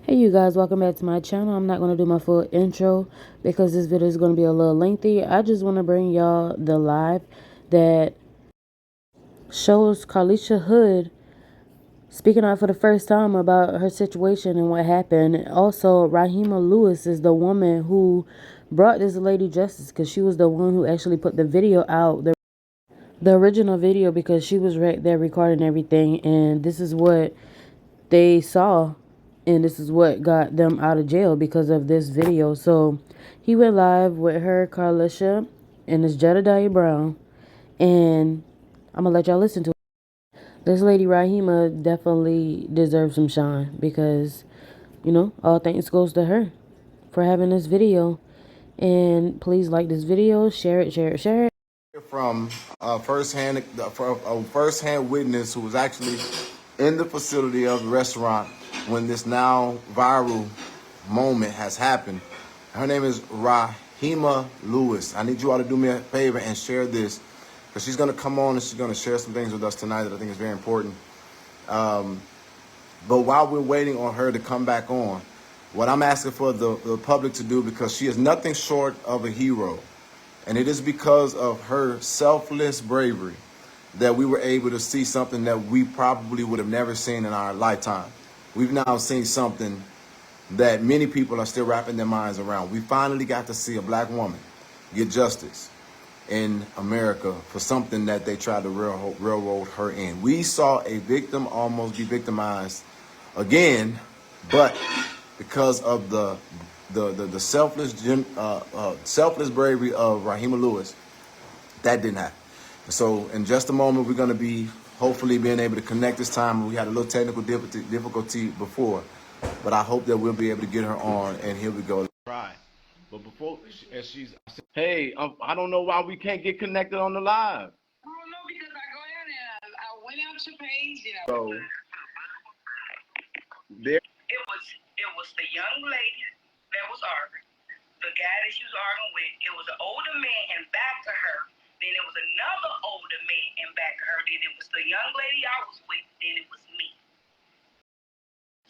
Hey you guys, welcome back to my channel. I'm not going to do my full intro because this video is going to be a little lengthy. I just want to bring y'all the live that shows Carlisha Hood speaking out for the first time about her situation and what happened. Also, Raheema Lewis is the woman who brought this lady justice because she was the one who actually put the video out, the original video, because she was right there recording everything, and this is what they saw, and this is what got them out of jail because of this video. So he went live with her, Carlisha, and it's Jedediah Brown, and I'm gonna let y'all listen to it. This lady Raheema definitely deserves some shine because, you know, all thanks goes to her for having this video. And please like this video, share it, share it, share it. From a first-hand witness who was actually in the facility of the restaurant when this now viral moment has happened. Her name is Raheema Lewis. I need you all to do me a favor and share this, because she's going to come on and she's going to share some things with us tonight that I think is very important. But while we're waiting on her to come back on, what I'm asking for the public to do, because she is nothing short of a hero, and it is because of her selfless bravery that we were able to see something that we probably would have never seen in our lifetime. We've now seen something that many people are still wrapping their minds around. We finally got to see a black woman get justice in America for something that they tried to railroad her in. We saw a victim almost be victimized again, but because of the selfless bravery of Raheema Lewis, that didn't happen. So in just a moment, we're going to be hopefully being able to connect this time. We had a little technical difficulty before, but I hope that we'll be able to get her on, and here we go. Right. But before, as she's, hey, I don't know why we can't get connected on the live. I don't know, because I go in and I went out your page, you know. So there. It was the young lady that was arguing. The guy that she was arguing with, it was an older man and back to her. Then it was another older man and back to her. Then it was the young lady I was with. Then it was me.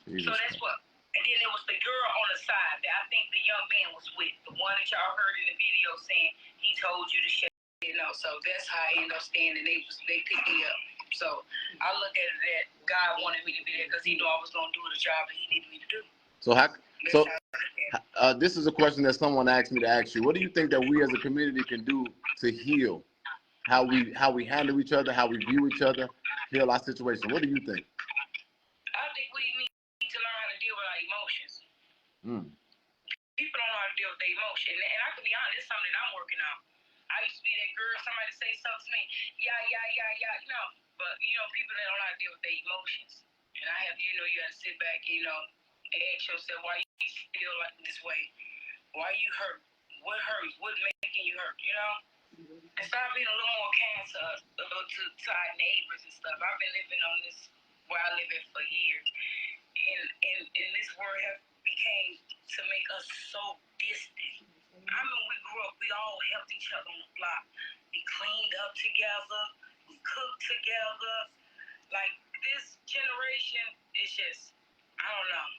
Jesus. So that's what. And then it was the girl on the side that I think the young man was with. The one that y'all heard in the video saying he told you to shut. You know, so that's how I ended up standing. They picked me up. So I look at it that God wanted me to be there because he knew I was gonna do the job that he needed me to do. So this is a question that someone asked me to ask you. What do you think that we as a community can do to heal how we handle each other, how we view each other, heal our situation? What do you think? I think we need to learn how to deal with our emotions. People don't know how to deal with their emotion, and I can be honest, it's something that I'm working on. I used to be that girl, somebody say something to me, yeah, you know, but people that don't know how to deal with their emotions. And I have, you have to sit back, and ask yourself, why you feel like this way? Why you hurt? What hurts? What making you hurt? And start being a little more kind to us, to our neighbors and stuff. I've been living on this where I live in for years, and this world have became to make us so distant. I mean, we grew up, we all helped each other on the block. We cleaned up together, we cooked together. Like, this generation is just, I don't know.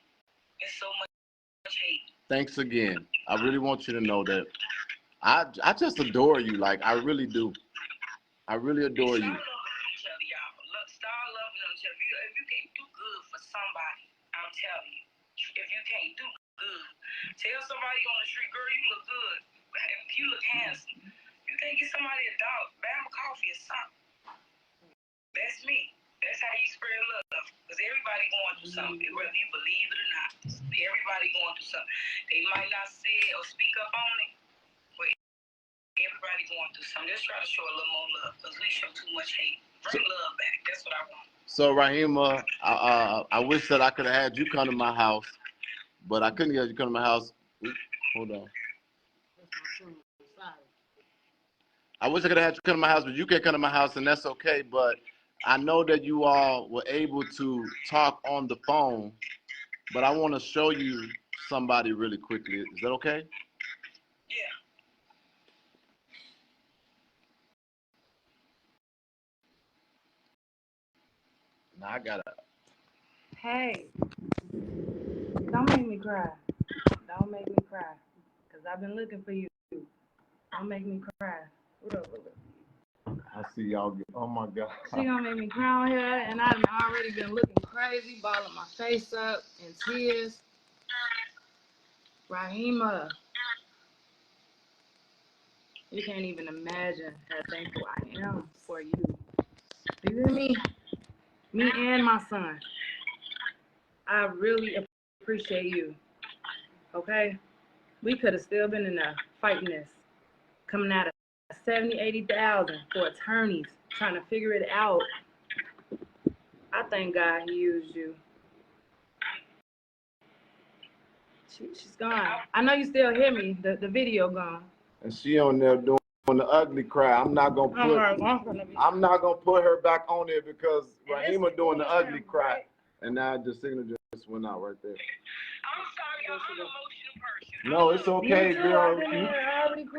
It's so much hate. Thanks again. I really want you to know that I just adore you. Like, I really do. I really adore you. Start loving each other, y'all. Start loving each other. If you can't do good for somebody, I'm telling you. If you can't do good, tell somebody on the street, girl, you look good. You look handsome. You can't get somebody a dog, buy them a coffee or something. That's me. That's how you spread love. Because everybody going through something, whether you believe it or not. Everybody going through something. They might not say it or speak up on it, but everybody going through something. Just try to show a little more love, because we show too much hate. Bring love back. That's what I want. So, Raheema, I wish that I could have had you come to my house, but I couldn't get you come to my house. Hold on. I wish I could have had you come to my house, but you can't come to my house, and that's okay. But I know that you all were able to talk on the phone, but I want to show you somebody really quickly. Is that okay? Yeah. Now I gotta. Hey. Don't make me cry. Don't make me cry. Because I've been looking for you. Don't make me cry. What up? I see y'all. Oh my God. She gonna make me cry on here, and I've already been looking crazy, balling my face up in tears. Raheema, you can't even imagine how thankful I am for you. You hear me? Me and my son. I really appreciate you. Okay? We could have still been in there fighting this, coming out of 70, 80,000 for attorneys, trying to figure it out. I thank God he used you. She's gone. I know you still hear me. The video gone. And she on there doing the ugly cry. I'm not gonna put her back on there because Raheema doing the ugly cry. And now the signal just went out right there. I'm sorry, I'm an emotional person. No, it's okay, girl.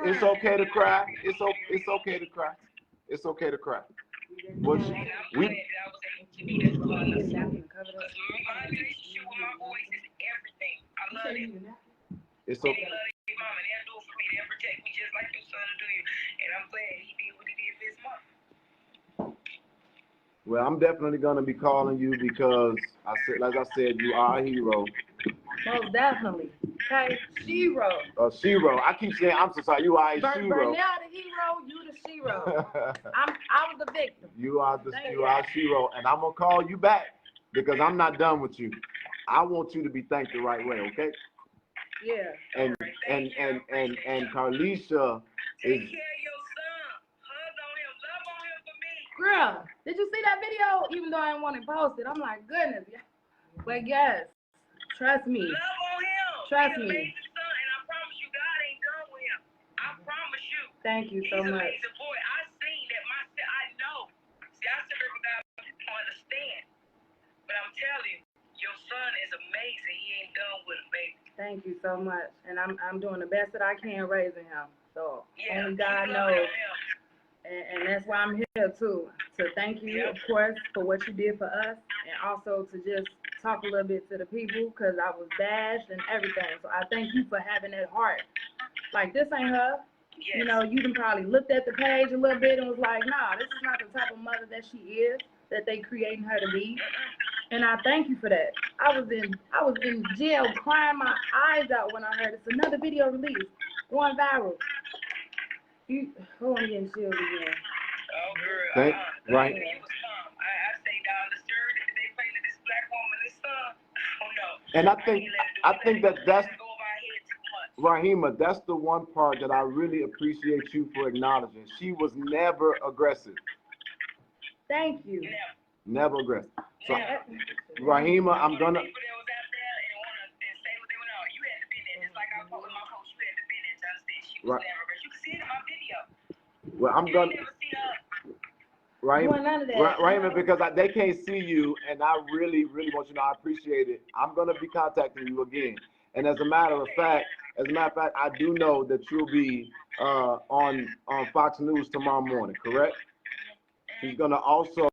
It's okay to cry. It's okay to cry. It's okay to cry. But My relationship with my boys is everything. I love it. it's okay. They love their mama. They'll do it for me. They'll protect me just like your son do you. And I'm glad he did what he did for his mom. Well, I'm definitely gonna be calling you because like I said, you are a hero. Most definitely. Okay, Shiro. Shiro. I keep saying I'm so sorry. You are a Shiro. Bernell the hero, you the Shiro. I was the victim. You are Shiro, and I'm gonna call you back because I'm not done with you. I want you to be thanked the right way, okay? Yeah. And Carlisha Take is. care of your son. Hug on him. Love on him for me. Girl, did you see that video? Even though I didn't want to post it, I'm like, goodness. But yes, trust me. Love on him. Trust me. He's an amazing son, and I promise you, God ain't done with him. I promise you. Thank you so much. He's an amazing boy. I seen that myself. I know. See, I said that God don't understand. But I'm telling you, your son is amazing. He ain't done with him, baby. Thank you so much. And I'm doing the best that I can raising him. So only God knows. And that's why I'm here too. To thank you, of course, for what you did for us, and also to just talk a little bit to the people because I was bashed and everything. So I thank you for having that heart. Like, this ain't her. Yes. You know, you can probably looked at the page a little bit and was like, nah, this is not the type of mother that she is, that they creating her to be. And I thank you for that. I was in jail crying my eyes out when I heard it's another video released, going viral. Hold on, getting chills again. Oh, girl. Right. I stay down the street and they play to this black woman, this son. Oh, no. And I think that's Raheema, that's the one part that I really appreciate you for acknowledging. She was never aggressive. Thank you. Never aggressive. So, Raheema, I'm gonna. Right. Well, I'm gonna. Raheema, because they can't see you, and I really, really want you to know I appreciate it. I'm gonna be contacting you again. And as a matter of fact, I do know that you'll be on Fox News tomorrow morning, correct? She's gonna also,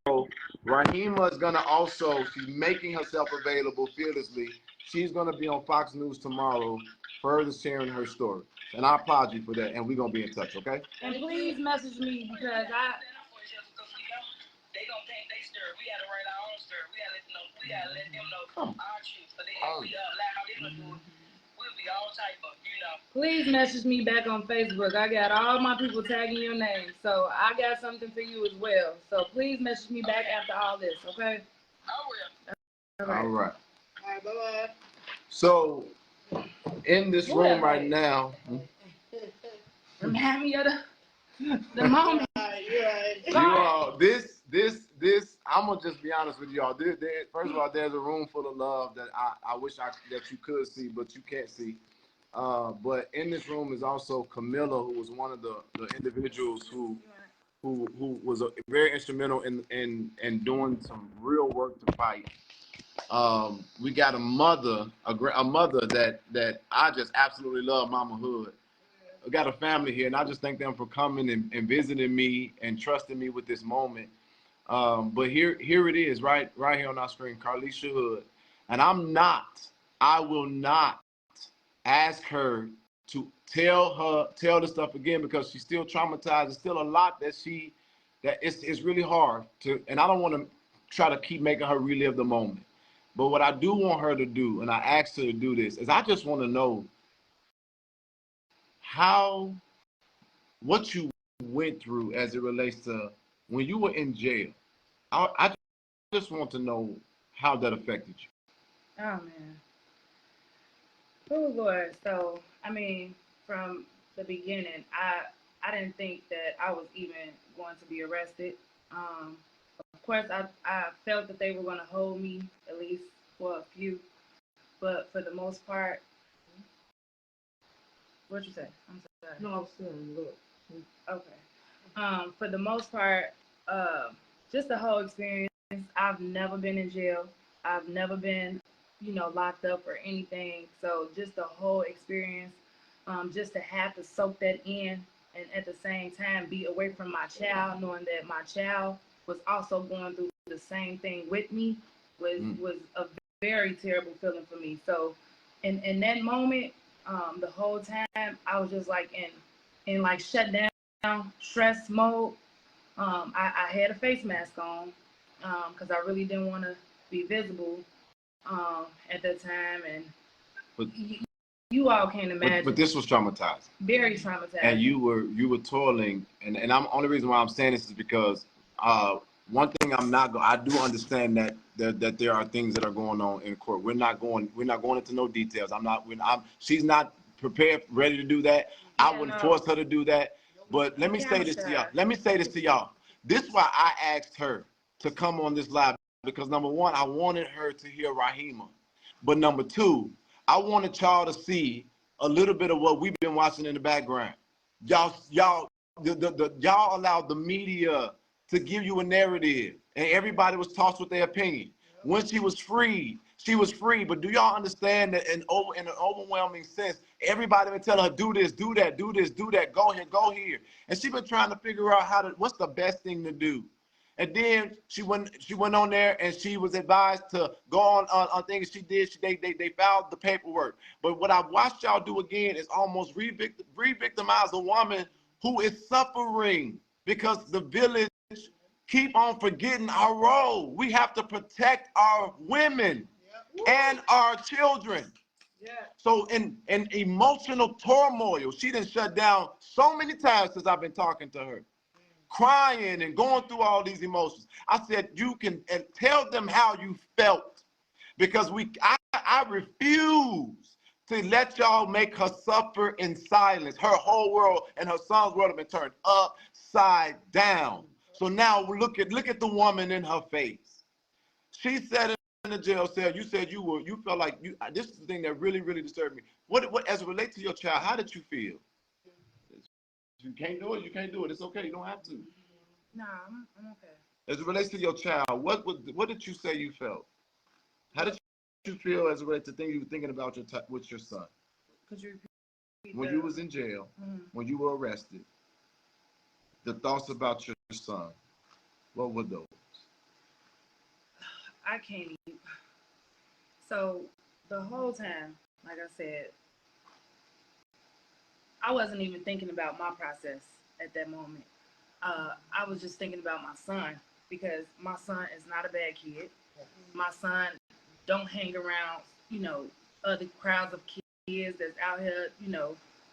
Raheema is gonna also, she's making herself available fearlessly. She's gonna be on Fox News tomorrow, further sharing her story. And I applaud you for that, and we're gonna be in touch, okay? And please message me because they gonna think they stir. We gotta write our own stir. We gotta let them know our truth. So we allow them to do it. We'll be all type of, Please message me back on Facebook. I got all my people tagging your name. So I got something for you as well. So please message me back after all this, okay? I will. All right. All right, bye-bye. So, in this room right now. Remind me of the moment. You all, this, I'm gonna just be honest with y'all. First of all, there's a room full of love that I wish that you could see, but you can't see. But in this room is also Camilla, who was one of the individuals who was very instrumental in doing some real work to fight. We got a mother that I just absolutely love, Mama Hood. I got a family here, and I just thank them for coming and visiting me and trusting me with this moment. But here it is, right here on our screen, Carlisha Hood. And I'm not I will not ask her to tell the stuff again because she's still traumatized. There's still a lot that it's really hard to, and I don't want to try to keep making her relive the moment. But what I do want her to do, and I asked her to do this, is I just want to know what you went through as it relates to when you were in jail. I just want to know how that affected you. Oh man. Oh Lord. So I mean, from the beginning, I didn't think that I was even going to be arrested. Of course, I felt that they were going to hold me at least for a few, but for the most part, what you say? I'm sorry. No, I'm saying, look. Okay. For the most part, just the whole experience. I've never been in jail. I've never been, locked up or anything. So just the whole experience, just to have to soak that in, and at the same time be away from my child, knowing that my child was also going through the same thing with me, was a very terrible feeling for me. So, in that moment, the whole time I was just like in like shut down, stress mode. I had a face mask on because I really didn't want to be visible at that time, and But you all can't imagine. But this was traumatizing. Very traumatizing. And you were toiling, and I'm only reason why I'm saying this is because one thing I do understand that there are things that are going on in court. We're not going into no details. She's not prepared, ready to do that. Yeah, I wouldn't force her to do that. But let me say this to y'all. This is why I asked her to come on this live, because number one, I wanted her to hear Raheema. But number two, I wanted y'all to see a little bit of what we've been watching in the background. Y'all allowed the media to give you a narrative, and everybody was tossed with their opinion. When she was free, she was free. But do y'all understand that in an overwhelming sense, everybody been telling her, do this, do that, do this, do that, go here, go here. And she been trying to figure out what's the best thing to do. And then she went on there and she was advised to go on things she did. They filed the paperwork. But what I've watched y'all do again is almost re-victimize a woman who is suffering because the village keep on forgetting our role. We have to protect our women and our children. Yeah. So in emotional turmoil, she done shut down so many times since I've been talking to her, crying and going through all these emotions. I said, you can tell them how you felt, because I refuse to let y'all make her suffer in silence. Her whole world and her son's world have been turned upside down. So now look at the woman in her face. She said in the jail cell, you said you felt like this is the thing that really, really disturbed me. What as it relates to your child, how did you feel? You can't do it, you can't do it. It's okay, you don't have to. No, I'm okay. As it relates to your child, what did you say you felt? How did you feel as it relates to things you were thinking about with your son? Could you repeat when you was in jail, when you were arrested, the thoughts about your son, what were those? I can't even. So the whole time, like I said, I wasn't even thinking about my process at that moment. I was just thinking about my son, because my son is not a bad kid. My son don't hang around, other crowds of kids that's out here,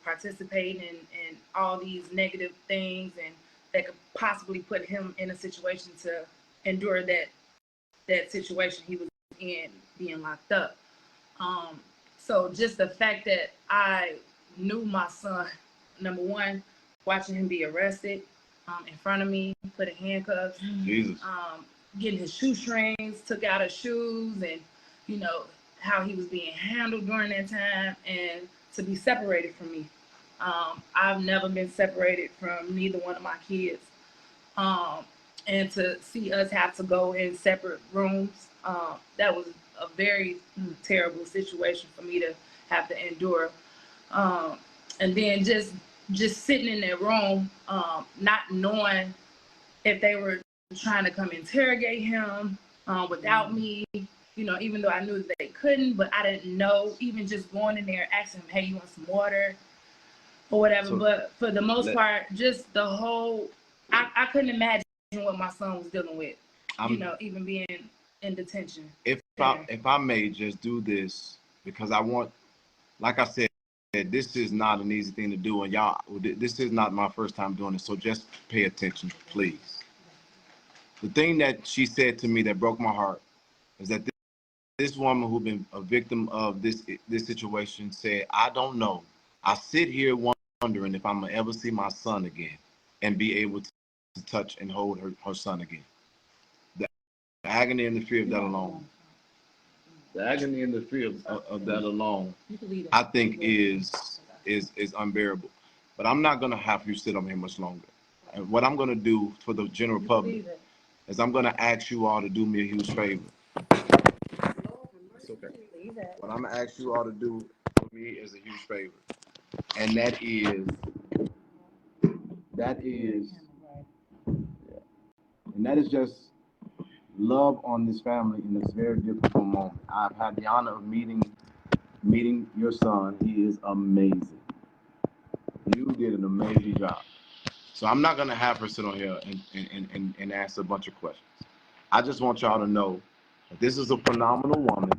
participating in all these negative things, and that could possibly put him in a situation to endure that situation he was in, being locked up. So just the fact that I knew my son, number one, watching him be arrested in front of me, put in handcuffs, Jesus. Getting his shoestrings took out of shoes, and how he was being handled during that time, and to be separated from me. I've never been separated from neither one of my kids. And to see us have to go in separate rooms, that was a very terrible situation for me to have to endure. And then just sitting in that room, not knowing if they were trying to come interrogate him without me, even though I knew that they couldn't, but I didn't know, even just going in there asking them, hey, you want some water or whatever. So, but for the most part, just the whole, I couldn't imagine what my son was dealing with, even being in detention. If I may just do this, because I want, like I said, this is not an easy thing to do, and y'all, this is not my first time doing it, so just pay attention, please. The thing that she said to me that broke my heart is that this woman who's been a victim of this situation said, I don't know. I sit here wondering if I'm going to ever see my son again and be able to touch and hold her son again. The agony and the fear of that alone. The agony and the fear of that alone, I think is unbearable. But I'm not going to have you sit on here much longer. And what I'm going to do for the general public is I'm going to ask you all to do me a huge favor. It's okay. What I'm going to ask you all to do for me is a huge favor. And that is just love on this family in this very difficult moment. I've had the honor of meeting your son. He is amazing. You did an amazing job. So I'm not going to have her sit on here and ask a bunch of questions. I just want y'all to know that this is a phenomenal woman.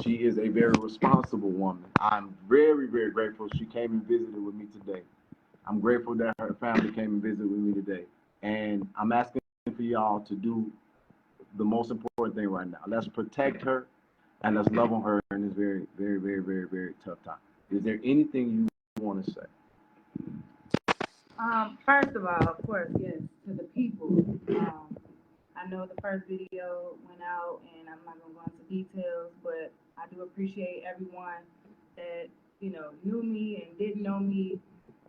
She is a very responsible woman. I'm very, very grateful she came and visited with me today. I'm grateful that her family came and visited with me today. And I'm asking for y'all to do the most important thing right now. Let's protect her and let's love on her in this very, very, very, very, very tough time. Is there anything you want to say? First of all, of course, yes, to the people. I know the first video went out, and I'm not going to go into details, but I do appreciate everyone that, knew me and didn't know me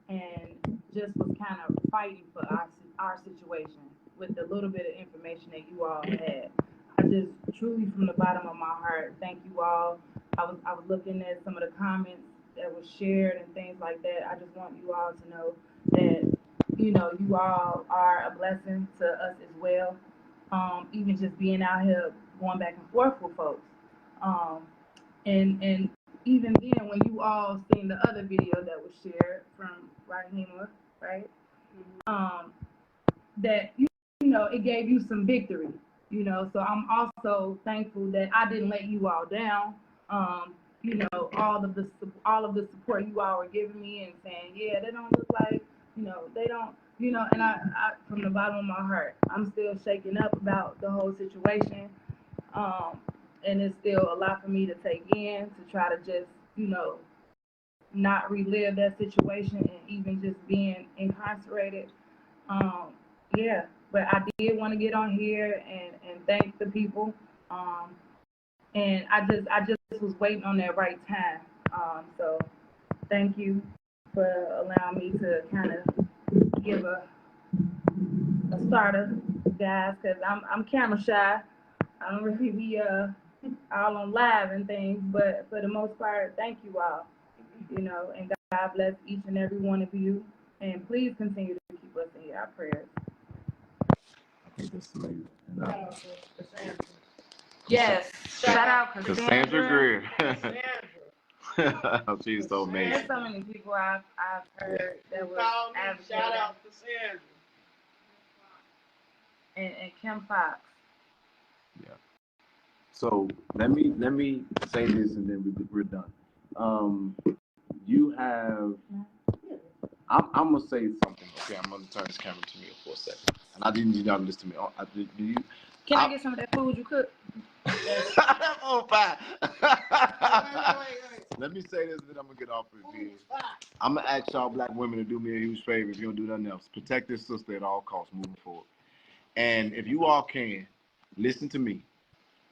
and just was kind of fighting for our situation with the little bit of information that you all had. I just truly, from the bottom of my heart, thank you all. I was looking at some of the comments that was shared and things like that. I just want you all to know that, you all are a blessing to us as well. Even just being out here going back and forth with folks. And even then, when you all seen the other video that was shared from Raheema, right? That, it gave you some victory, so I'm also thankful that I didn't let you all down. All of the support you all were giving me and saying, yeah, they don't look like, they don't, and I from the bottom of my heart, I'm still shaken up about the whole situation. And it's still a lot for me to take in, to try to just, not relive that situation and even just being incarcerated. Yeah, but I did want to get on here and thank the people. And I just was waiting on that right time. So thank you for allowing me to kind of give a starter, guys, because I'm camera shy. I don't really be all on live and things, but for the most part, thank you all. And God bless each and every one of you. And please continue to keep us in your prayers. I think that's amazing. Yes, shout out Cassandra Greer. She's so amazing. There's so many people I've heard that was shout out Cassandra. And Kim Fox. Yeah. So let me say this and then we're done. You have. I'm gonna say something. Okay, I'm gonna turn this camera to me for a second. And I didn't need y'all to listen to me. Do you? Can I get some of that food you cook? Oh, fine. Let me say this, and then I'm gonna get off of it. I'm gonna ask y'all black women to do me a huge favor. If you don't do nothing else, protect this sister at all costs moving forward. And if you all can, listen to me.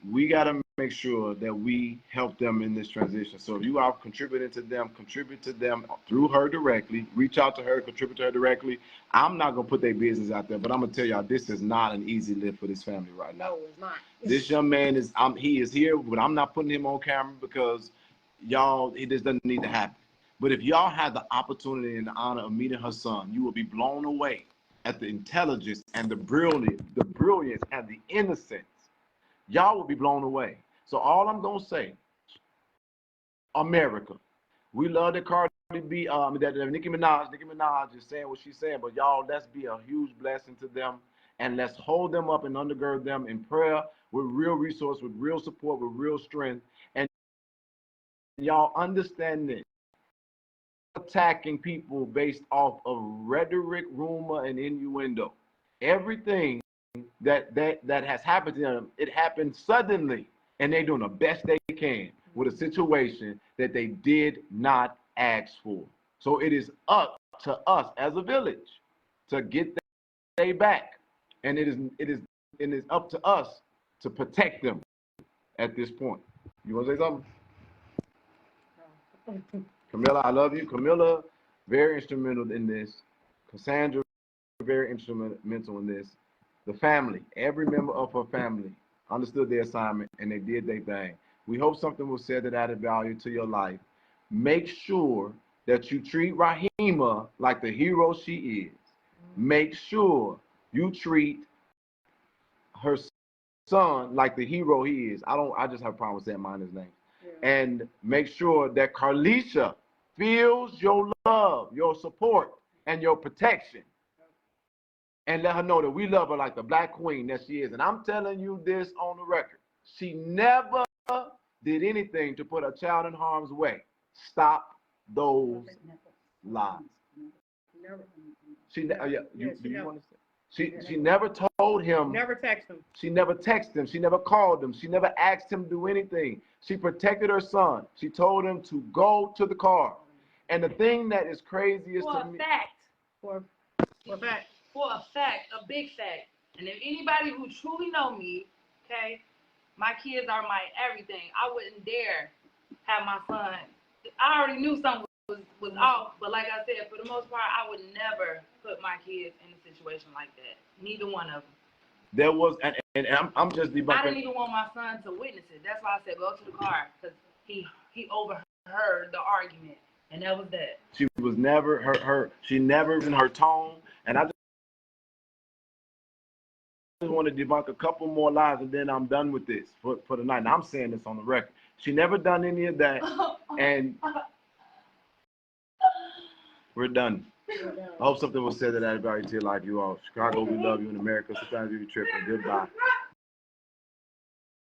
We gotta make sure that we help them in this transition. So if you are contributing to them, contribute to them through her directly. Reach out to her, contribute to her directly. I'm not gonna put their business out there, but I'm gonna tell y'all this is not an easy lift for this family right now. No, it's not. This young man he is here, but I'm not putting him on camera because y'all, it just doesn't need to happen. But if y'all had the opportunity and the honor of meeting her son, you will be blown away at the intelligence and the brilliance and the innocence. Y'all will be blown away. So all I'm gonna say, America, we love that Cardi B, that Nicki Minaj is saying what she's saying, but y'all, let's be a huge blessing to them, and let's hold them up and undergird them in prayer with real resource, with real support, with real strength, and y'all understand this. Attacking people based off of rhetoric, rumor, and innuendo. Everything that has happened to them, it happened suddenly, and they're doing the best they can with a situation that they did not ask for. So it is up to us as a village to get they back, and it is up to us to protect them at this point. You want to say something? Camilla, I love you. Camilla, very instrumental in this. Cassandra, very instrumental in this. The family, every member of her family understood their assignment and they did their thing. We hope something was said that added value to your life. Make sure that you treat Raheema like the hero she is. Make sure you treat her son like the hero he is. I just have a problem with saying his name. Yeah. And make sure that Carlisha feels your love, your support, and your protection. And let her know that we love her like the black queen that she is. And I'm telling you this on the record. She never did anything to put a child in harm's way. Stop those lies. She never told him. Never text him. She never texted him. She never called him. She never asked him to do anything. She protected her son. She told him to go to the car. And the thing that is craziest to me. For a fact, a big fact. And if anybody who truly know me, okay, my kids are my everything. I wouldn't dare have my son. I already knew something was off, but like I said, for the most part, I would never put my kids in a situation like that. Neither one of them. There was, and I'm just debunking. I didn't even want my son to witness it. That's why I said go to the car, because he overheard the argument, and that was that. She was never she never in her tone, and I just want to debunk a couple more lies, and then I'm done with this for the night. And I'm saying this on the record. She never done any of that, and we're done. I hope something was said that added value to your life. You all, Chicago, we love you. In America, sometimes we be tripping. Goodbye.